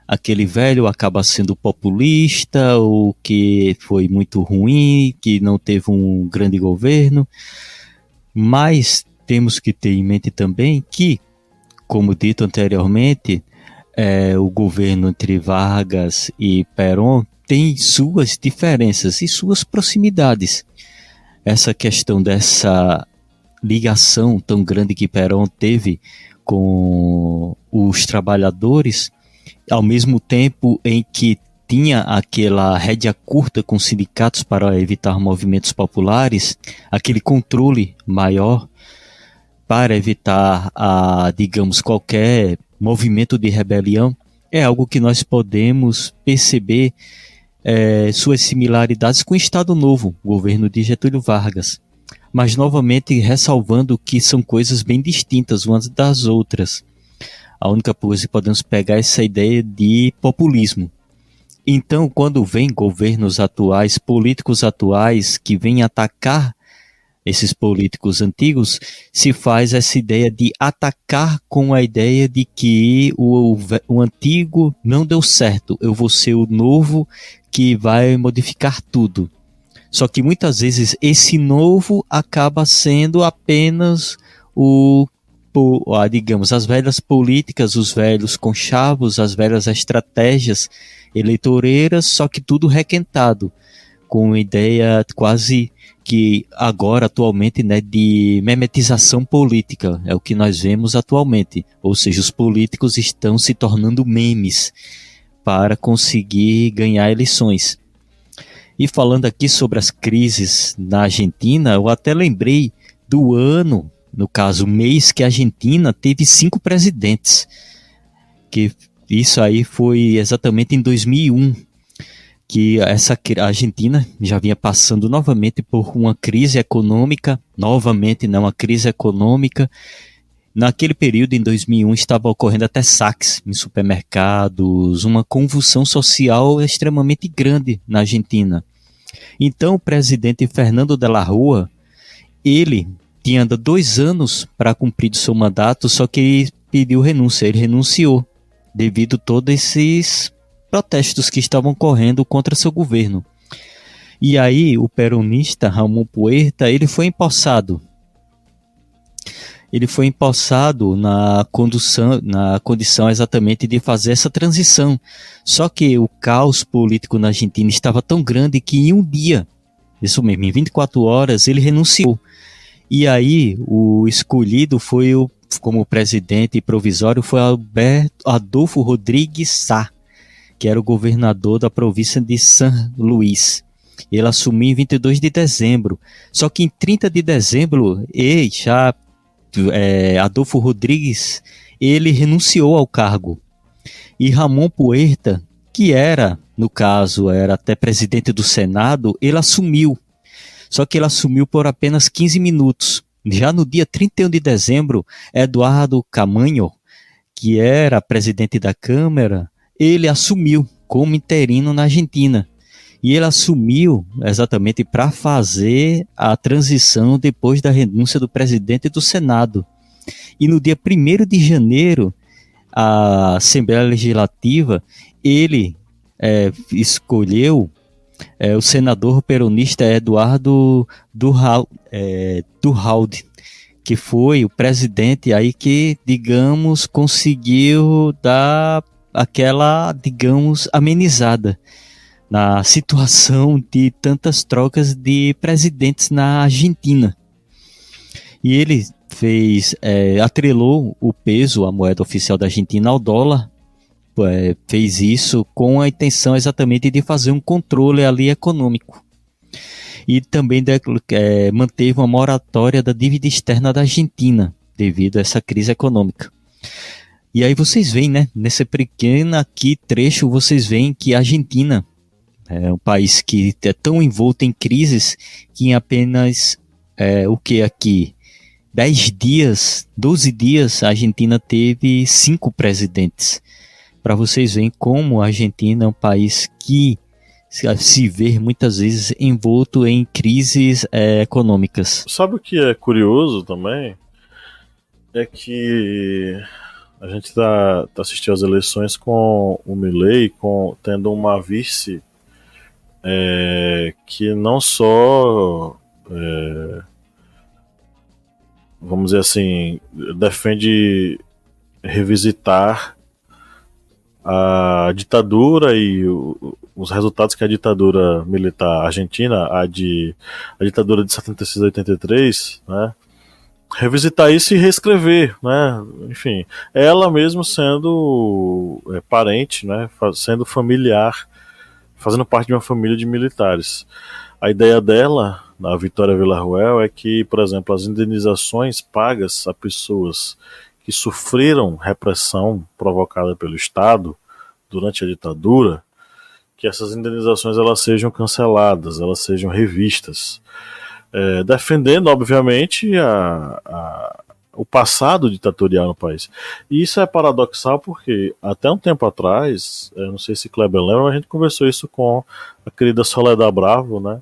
aquele velho acaba sendo populista, ou que foi muito ruim, que não teve um grande governo, mas temos que ter em mente também que, como dito anteriormente, o governo entre Vargas e Perón tem suas diferenças e suas proximidades. Essa questão dessa ligação tão grande que Perón teve com os trabalhadores, ao mesmo tempo em que tinha aquela rédea curta com sindicatos para evitar movimentos populares, aquele controle maior para evitar, digamos, qualquer movimento de rebelião, é algo que nós podemos perceber suas similaridades com o Estado Novo, o governo de Getúlio Vargas. Mas novamente ressalvando que são coisas bem distintas umas das outras. A única coisa que podemos pegar é essa ideia de populismo. Então, quando vem governos atuais, políticos atuais, que vêm atacar esses políticos antigos, se faz essa ideia de atacar com a ideia de que o antigo não deu certo, eu vou ser o novo que vai modificar tudo. Só que muitas vezes esse novo acaba sendo apenas digamos, as velhas políticas, os velhos conchavos, as velhas estratégias eleitoreiras, só que tudo requentado, com ideia quase que agora, atualmente, né, de memetização política, é o que nós vemos atualmente, ou seja, os políticos estão se tornando memes para conseguir ganhar eleições. E falando aqui sobre as crises na Argentina, eu até lembrei do ano, no caso, mês que a Argentina teve 5 presidentes. Que isso aí foi exatamente em 2001, que a Argentina já vinha passando novamente por uma crise econômica, uma crise econômica. Naquele período, em 2001, estava ocorrendo até saques em supermercados, uma convulsão social extremamente grande na Argentina. Então, o presidente Fernando de la Rúa, ele tinha ainda 2 anos para cumprir o seu mandato, só que ele pediu renúncia, ele renunciou, devido a todos esses protestos que estavam ocorrendo contra seu governo. E aí, o peronista Ramon Puerta, ele foi empossado ele foi empossado na condição exatamente de fazer essa transição. Só que o caos político na Argentina estava tão grande que em um dia, isso mesmo, em 24 horas, ele renunciou. E aí o escolhido como presidente provisório foi Adolfo Rodrigues Sá, que era o governador da província de San Luís. Ele assumiu em 22 de dezembro. Só que em 30 de dezembro, Adolfo Rodrigues, ele renunciou ao cargo. E Ramon Puerta, que no caso, era até presidente do Senado, ele assumiu. Só que ele assumiu por apenas 15 minutos. Já no dia 31 de dezembro, Eduardo Camaño, que era presidente da Câmara, ele assumiu como interino na Argentina. E ele assumiu exatamente para fazer a transição depois da renúncia do presidente do Senado. E no dia 1º de janeiro, a Assembleia Legislativa, ele escolheu o senador peronista Eduardo Duhalde, que foi o presidente aí que, digamos, conseguiu dar aquela, digamos, amenizada na situação de tantas trocas de presidentes na Argentina. E ele atrelou o peso, a moeda oficial da Argentina, ao dólar. Fez isso com a intenção exatamente de fazer um controle ali econômico. E também manteve uma moratória da dívida externa da Argentina, devido a essa crise econômica. E aí vocês veem, né, nesse pequeno aqui trecho, vocês veem que a Argentina é um país que é tão envolto em crises que em apenas 10 dias, 12 dias, a Argentina teve 5 presidentes. Para vocês verem como a Argentina é um país que se vê muitas vezes envolto em crises econômicas. Sabe o que é curioso também? É que a gente está assistindo às eleições com o Milei tendo uma vice que não só, vamos dizer assim, defende revisitar a ditadura e os resultados que a ditadura militar argentina, a ditadura de 76 a 83, né, revisitar isso e reescrever, né, enfim, ela mesmo sendo parente, né, sendo familiar, fazendo parte de uma família de militares. A ideia dela, na Vitória Villarruel, é que, por exemplo, as indenizações pagas a pessoas que sofreram repressão provocada pelo Estado durante a ditadura, que essas indenizações elas sejam canceladas, elas sejam revistas, defendendo, obviamente, o passado ditatorial no país. E isso é paradoxal porque, até um tempo atrás, não sei se Kleber lembra, a gente conversou isso com a querida Soledad Bravo, né?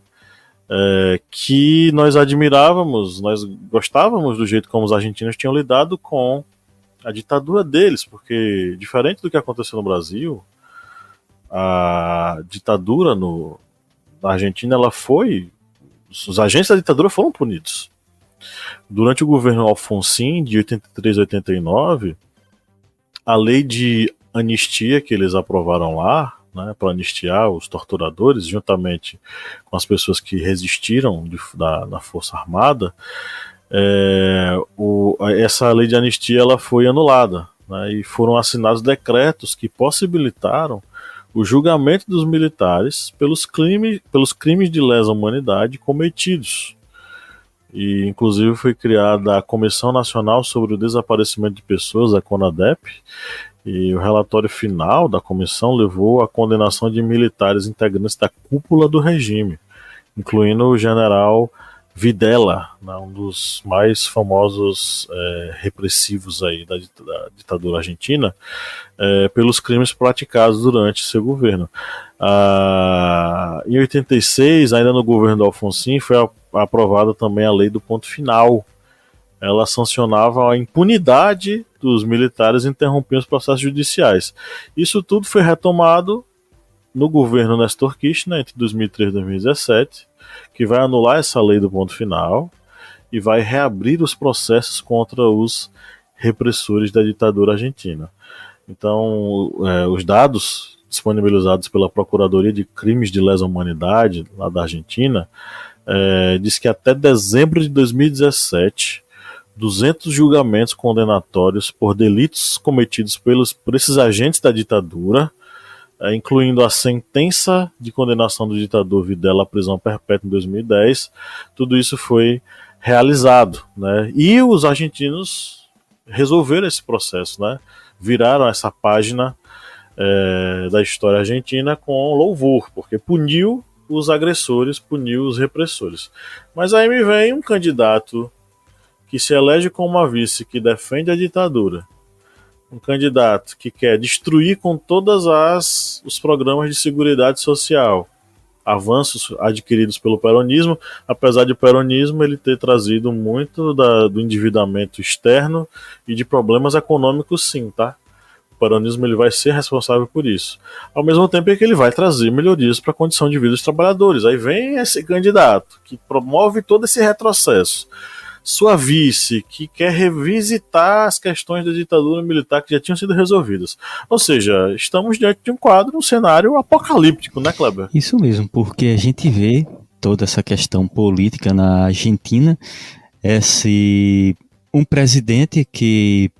Que nós admirávamos, nós gostávamos do jeito como os argentinos tinham lidado com a ditadura deles, porque, diferente do que aconteceu no Brasil, a ditadura na Argentina, os agentes da ditadura foram punidos. Durante o governo Alfonsín, de 83 a 89, a lei de anistia que eles aprovaram lá, né, para anistiar os torturadores, juntamente com as pessoas que resistiram da Força Armada, essa lei de anistia ela foi anulada, né, e foram assinados decretos que possibilitaram o julgamento dos militares pelos crimes de lesa humanidade cometidos. E inclusive foi criada a Comissão Nacional sobre o Desaparecimento de Pessoas, a CONADEP, e o relatório final da comissão levou à condenação de militares integrantes da cúpula do regime, incluindo o general Videla, né, um dos mais famosos repressivos aí da ditadura argentina, pelos crimes praticados durante seu governo. Em 86, ainda no governo do Alfonsín, foi aprovada também a lei do ponto final. Ela sancionava a impunidade dos militares interrompendo os processos judiciais. Isso tudo foi retomado no governo Néstor Kirchner entre 2003 e 2017, que vai anular essa lei do ponto final e vai reabrir os processos contra os repressores da ditadura argentina. Então, os dados disponibilizados pela Procuradoria de Crimes de Lesa Humanidade, lá da Argentina, diz que até dezembro de 2017, 200 julgamentos condenatórios por delitos cometidos por esses agentes da ditadura, incluindo a sentença de condenação do ditador Videla à prisão perpétua em 2010, tudo isso foi realizado, né? E os argentinos resolveram esse processo, né? Viraram essa página da história argentina com louvor, porque puniu os agressores, puniu os repressores. Mas aí me vem um candidato que se elege como uma vice, que defende a ditadura, um candidato que quer destruir com todas os programas de seguridade social, avanços adquiridos pelo peronismo, apesar de o peronismo ele ter trazido muito do endividamento externo e de problemas econômicos, sim, tá? O peronismo ele vai ser responsável por isso. Ao mesmo tempo é que ele vai trazer melhorias para a condição de vida dos trabalhadores. Aí vem esse candidato que promove todo esse retrocesso. Sua vice, que quer revisitar as questões da ditadura militar que já tinham sido resolvidas. Ou seja, estamos diante de um quadro, um cenário apocalíptico, né, Kleber? Isso mesmo, porque a gente vê toda essa questão política na Argentina, um presidente que,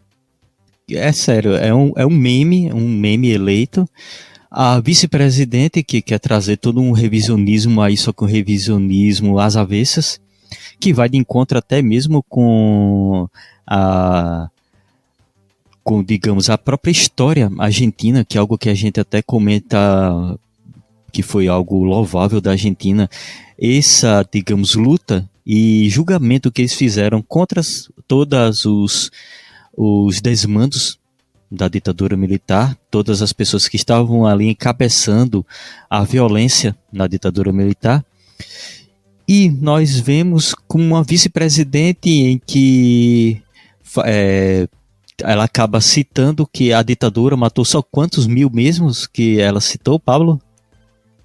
é sério, é um meme eleito, a vice-presidente que quer trazer todo um revisionismo aí, só que um revisionismo às avessas, que vai de encontro até mesmo com digamos, a própria história argentina, que é algo que a gente até comenta que foi algo louvável da Argentina, essa, digamos, luta e julgamento que eles fizeram contra todos os desmandos da ditadura militar, todas as pessoas que estavam ali encabeçando a violência na ditadura militar. E nós vemos com uma vice-presidente em que ela acaba citando que a ditadura matou só quantos mil mesmos que ela citou, Pablo?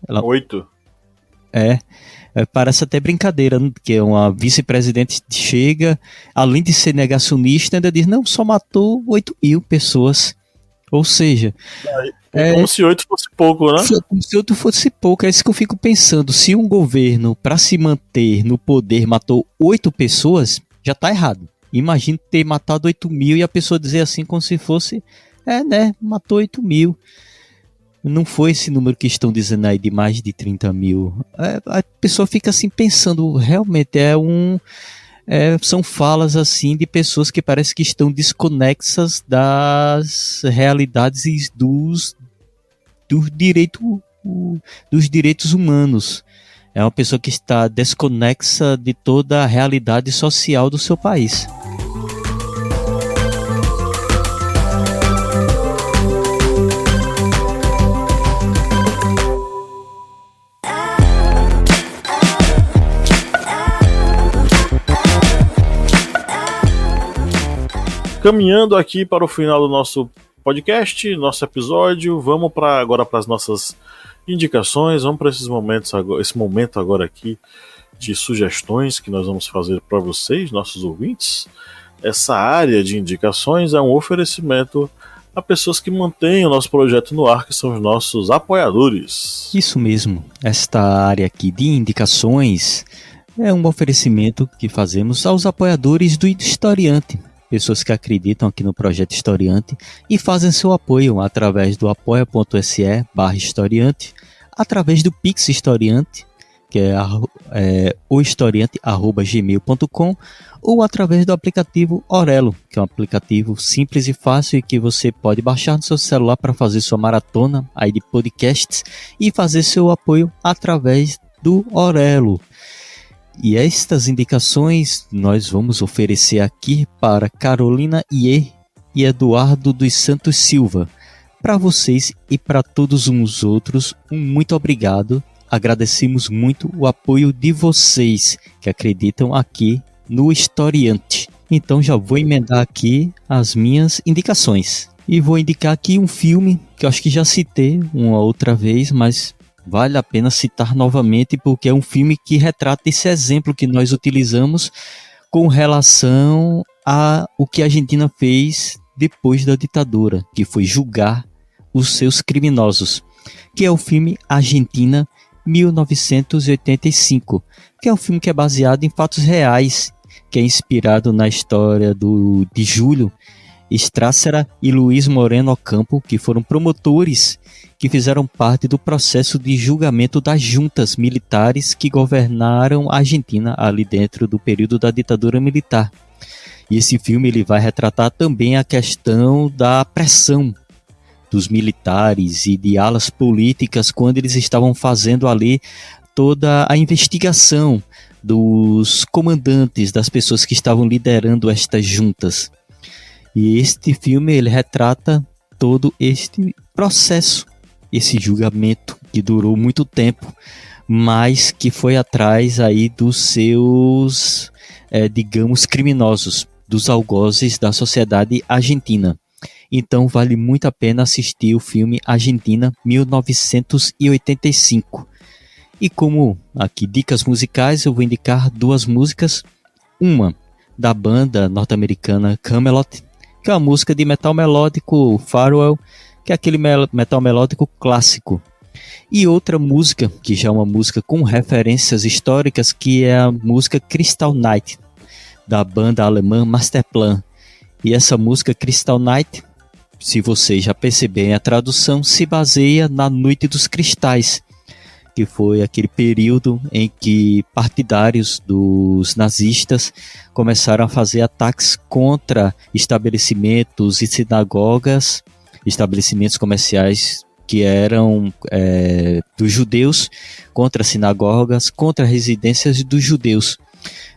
8. Parece até brincadeira, né? Porque uma vice-presidente chega, além de ser negacionista, ainda diz, não, só matou 8 mil pessoas. Ou seja... como se 8 fosse pouco, né? Como se 8 fosse pouco. É isso que eu fico pensando. Se um governo, para se manter no poder, matou 8 pessoas, já tá errado. Imagina ter matado 8 mil e a pessoa dizer assim como se fosse... matou 8 mil. Não foi esse número que estão dizendo aí de mais de 30 mil. A pessoa fica assim pensando, realmente são falas assim de pessoas que parece que estão desconexas das realidades e dos direitos humanos. É uma pessoa que está desconexa de toda a realidade social do seu país. Caminhando aqui para o final do nosso podcast, nosso episódio, vamos agora para as nossas indicações, vamos para esse momento agora aqui de sugestões que nós vamos fazer para vocês, nossos ouvintes. Essa área de indicações é um oferecimento a pessoas que mantêm o nosso projeto no ar, que são os nossos apoiadores. Isso mesmo, esta área aqui de indicações é um oferecimento que fazemos aos apoiadores do Historiante. Pessoas que acreditam aqui no projeto Historiante e fazem seu apoio através do apoia.se/historiante, através do Pix Historiante, que é ohistoriante@gmail.com, ou através do aplicativo Orelo, que é um aplicativo simples e fácil e que você pode baixar no seu celular para fazer sua maratona aí de podcasts e fazer seu apoio através do Orelo. E estas indicações nós vamos oferecer aqui para Carolina Iê e Eduardo dos Santos Silva. Para vocês e para todos os outros, um muito obrigado. Agradecemos muito o apoio de vocês que acreditam aqui no Historiante. Então já vou emendar aqui as minhas indicações. E vou indicar aqui um filme que eu acho que já citei uma outra vez, mas vale a pena citar novamente porque é um filme que retrata esse exemplo que nós utilizamos com relação a o que a Argentina fez depois da ditadura, que foi julgar os seus criminosos, que é o filme Argentina 1985, que é um filme que é baseado em fatos reais, que é inspirado na história de Júlio Strássera e Luiz Moreno Ocampo, que foram promotores que fizeram parte do processo de julgamento das juntas militares que governaram a Argentina ali dentro do período da ditadura militar. E esse filme ele vai retratar também a questão da pressão dos militares e de alas políticas quando eles estavam fazendo ali toda a investigação dos comandantes, das pessoas que estavam liderando estas juntas. E este filme ele retrata todo este processo, esse julgamento que durou muito tempo, mas que foi atrás aí dos seus, digamos, criminosos, dos algozes da sociedade argentina. Então vale muito a pena assistir o filme Argentina 1985. E como aqui dicas musicais, eu vou indicar duas músicas. Uma da banda norte-americana Kamelot, que é uma música de metal melódico Farewell, que é aquele metal melódico clássico. E outra música, que já é uma música com referências históricas, que é a música Crystal Night, da banda alemã Masterplan. E essa música Crystal Night, se vocês já perceberem a tradução, se baseia na Noite dos Cristais, que foi aquele período em que partidários dos nazistas começaram a fazer ataques contra estabelecimentos e sinagogas, estabelecimentos comerciais que eram dos judeus, contra sinagogas, contra residências dos judeus,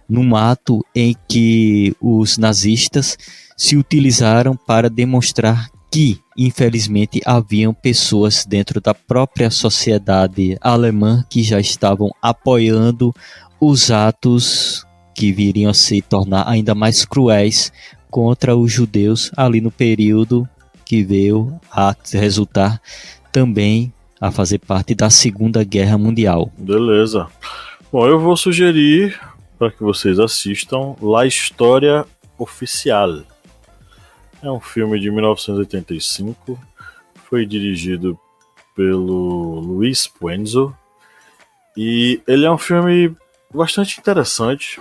num ato em que os nazistas se utilizaram para demonstrar que, infelizmente, haviam pessoas dentro da própria sociedade alemã que já estavam apoiando os atos que viriam a se tornar ainda mais cruéis contra os judeus ali no período que veio a resultar também a fazer parte da Segunda Guerra Mundial. Beleza. Bom, eu vou sugerir para que vocês assistam La História Oficial. É um filme de 1985, foi dirigido pelo Luis Puenzo e ele é um filme bastante interessante,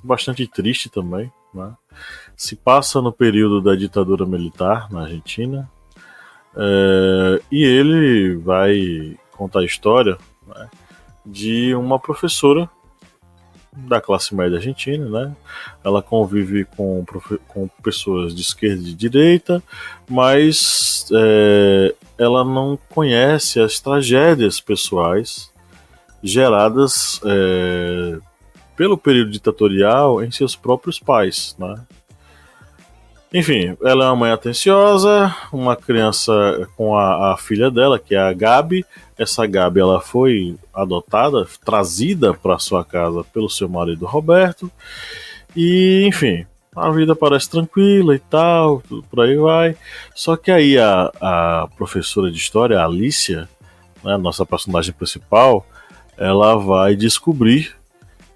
bastante triste também, né? Se passa no período da ditadura militar na Argentina, e ele vai contar a história, né, de uma professora da classe média argentina, né? Ela convive com pessoas de esquerda e de direita, mas ela não conhece as tragédias pessoais geradas pelo período ditatorial em seus próprios pais, né? Enfim, ela é uma mãe atenciosa, uma criança com a filha dela, que é a Gabi. Essa Gabi ela foi adotada, trazida para sua casa pelo seu marido Roberto. E, enfim, a vida parece tranquila e tal, tudo por aí vai. Só que aí a professora de história, a Alicia, né, nossa personagem principal, ela vai descobrir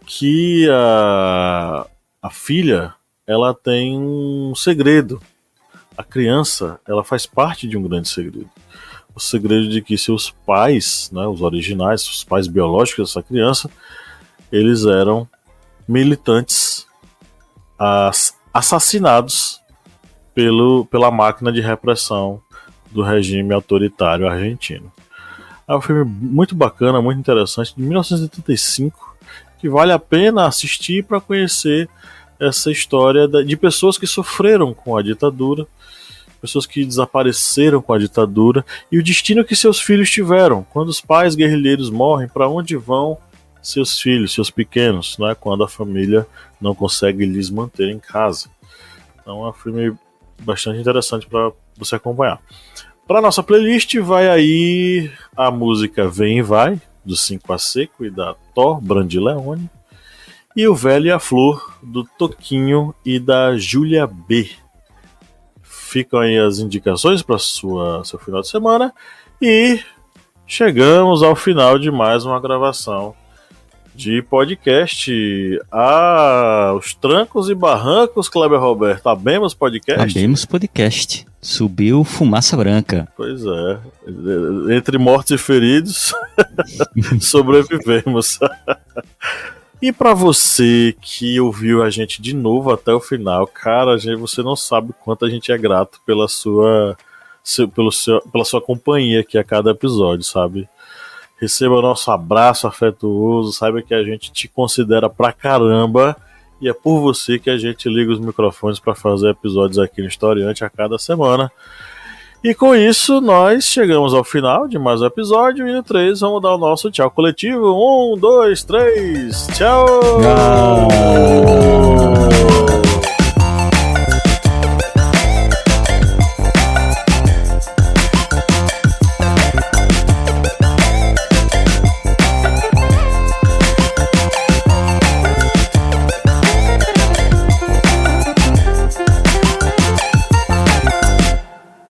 que a filha ela tem um segredo. A criança, ela faz parte de um grande segredo. O segredo de que seus pais, né, os originais, os pais biológicos dessa criança, eles eram militantes assassinados pela máquina de repressão do regime autoritário argentino. É um filme muito bacana, muito interessante, de 1985, que vale a pena assistir para conhecer essa história de pessoas que sofreram com a ditadura, pessoas que desapareceram com a ditadura e o destino que seus filhos tiveram. Quando os pais guerrilheiros morrem, para onde vão seus filhos, seus pequenos, né? Quando a família não consegue lhes manter em casa. Então é um filme bastante interessante para você acompanhar. Para nossa playlist vai aí a música Vem e Vai, do 5 a Seco e da Thor Brandileone, e o Velho e a Flor, do Toquinho e da Júlia B. Ficam aí as indicações para seu final de semana e chegamos ao final de mais uma gravação de podcast. Os trancos e barrancos, Kleber Roberto. Abemos podcast? Abemos podcast. Subiu fumaça branca. Pois é. Entre mortos e feridos, sobrevivemos. E pra você que ouviu a gente de novo até o final, cara, você não sabe o quanto a gente é grato pela sua companhia aqui a cada episódio, sabe? Receba nosso abraço afetuoso, saiba que a gente te considera pra caramba e é por você que a gente liga os microfones para fazer episódios aqui no Historiante a cada semana. E com isso, nós chegamos ao final de mais um episódio e no 3 vamos dar o nosso tchau coletivo. 1, 2, 3, tchau!